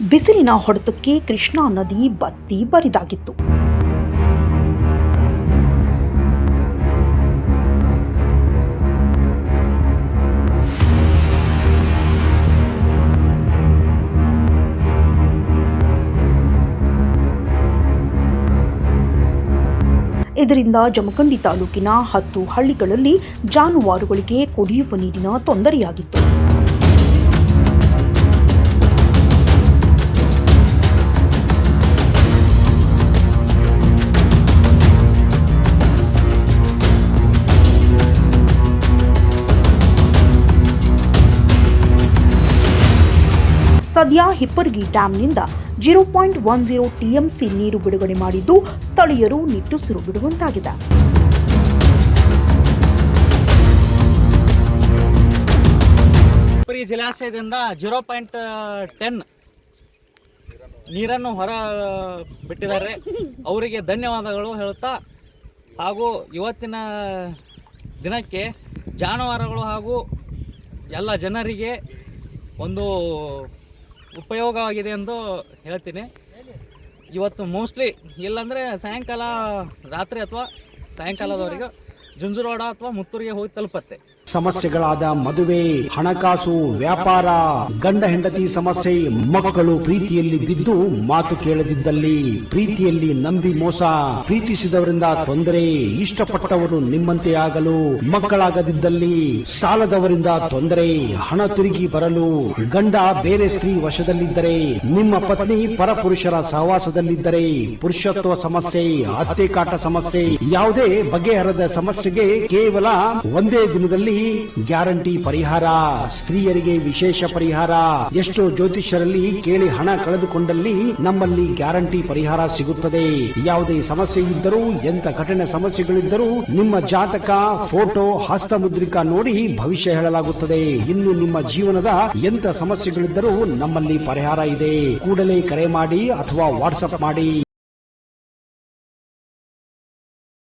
ಬಿಸಿಲಿನ ಹೊಡೆತಕ್ಕೆ ಕೃಷ್ಣಾ ನದಿ ಬತ್ತಿ ಬರಿದಾಗಿತ್ತು. ಇದರಿಂದ ಜಮಖಂಡಿ ತಾಲೂಕಿನ 10 ಹಳ್ಳಿಗಳಲ್ಲಿ ಜಾನುವಾರುಗಳಿಗೆ ಕುಡಿಯುವ ನೀರಿನ ತೊಂದರೆಯಾಗಿತ್ತು. ಸದ್ಯ ಹಿಪ್ಪರಗಿ ಡ್ಯಾಂನಿಂದ 0.10 ಟಿಎಂಸಿ ನೀರು ಬಿಡುಗಡೆ ಮಾಡಿದ್ದು ಸ್ಥಳೀಯರು ನಿಟ್ಟುಸಿರು ಬಿಡುವಂತಾಗಿದೆ. ಹಿಪ್ಪರಗಿ ಜಲಾಶಯದಿಂದ 0.10 ನೀರನ್ನು ಹೊರ ಬಿಟ್ಟಿದ್ದಾರೆ. ಅವರಿಗೆ ಧನ್ಯವಾದಗಳು ಹೇಳುತ್ತಾ, ಹಾಗೂ ಇವತ್ತಿನ ದಿನಕ್ಕೆ ಜಾನುವಾರುಗಳು ಹಾಗೂ ಎಲ್ಲ ಜನರಿಗೆ ಒಂದು ಉಪಯೋಗವಾಗಿದೆ ಎಂದು ಹೇಳ್ತೀನಿ. ಇವತ್ತು ಮೋಸ್ಟ್ಲಿ ಇಲ್ಲಾಂದರೆ ಸಾಯಂಕಾಲ ರಾತ್ರಿ ಅಥವಾ ಸಾಯಂಕಾಲದವರೆಗೆ ಜುಂಜುರೋಡ ಅಥವಾ ಮುತ್ತೂರಿಗೆ ಹೋಗಿ ತಲುಪತ್ತೆ. ಸಮಸ್ಯೆಗಳಾದ ಮದುವೆ, ಹಣಕಾಸು, ವ್ಯಾಪಾರ, ಗಂಡ ಹೆಂಡತಿ ಸಮಸ್ಯೆ, ಮಕ್ಕಳು ಪ್ರೀತಿಯಲ್ಲಿ ಬಿದ್ದು ಮಾತು ಕೇಳದಿದ್ದಲ್ಲಿ, ಪ್ರೀತಿಯಲ್ಲಿ ನಂಬಿ ಮೋಸ, ಪ್ರೀತಿಸಿದವರಿಂದ ತೊಂದರೆ, ಇಷ್ಟಪಟ್ಟವರು ನಿಮ್ಮಂತೆ ಆಗಲು ಮಕ್ಕಳಾಗದಿದ್ದಲ್ಲಿ, ಸಾಲದವರಿಂದ ತೊಂದರೆ, ಹಣ ತಿರುಗಿ ಬರಲು, ಗಂಡ ಬೇರೆ ಸ್ತ್ರೀ ವಶದಲ್ಲಿದ್ದರೆ, ನಿಮ್ಮ ಪತ್ನಿ ಪರಪುರುಷರ ಸಹವಾಸದಲ್ಲಿದ್ದರೆ, ಪುರುಷತ್ವ ಸಮಸ್ಯೆ, ಅತ್ತೆ ಕಾಟ ಸಮಸ್ಯೆ, ಯಾವುದೇ ಬಗೆಹರದ ಸಮಸ್ಯೆಗೆ ಕೇವಲ ಒಂದೇ ದಿನದಲ್ಲಿ ಗ್ಯಾರಂಟಿ ಪರಿಹಾರ. ಸ್ತ್ರೀಯರಿಗೆ ವಿಶೇಷ ಪರಿಹಾರ. ಎಷ್ಟೋ ಜ್ಯೋತಿಷ್ಯರಲ್ಲಿ ಕೇಳಿ ಹಣ ಕಳೆದುಕೊಂಡಲ್ಲಿ ನಮ್ಮಲ್ಲಿ ಗ್ಯಾರಂಟಿ ಪರಿಹಾರ ಸಿಗುತ್ತದೆ. ಯಾವುದೇ ಸಮಸ್ಯೆ ಇದ್ದರೂ, ಎಂತ ಕಠಿಣ ಸಮಸ್ಯೆಗಳಿದ್ದರೂ ನಿಮ್ಮ ಜಾತಕ, ಫೋಟೋ, ಹಸ್ತಮುದ್ರಿಕಾ ನೋಡಿ ಭವಿಷ್ಯ ಹೇಳಲಾಗುತ್ತದೆ. ಇನ್ನು ನಿಮ್ಮ ಜೀವನದ ಎಂತ ಸಮಸ್ಯೆಗಳಿದ್ದರೂ ನಮ್ಮಲ್ಲಿ ಪರಿಹಾರ ಇದೆ. ಕೂಡಲೇ ಕರೆ ಮಾಡಿ ಅಥವಾ ವಾಟ್ಸ್ಆಪ್ ಮಾಡಿ.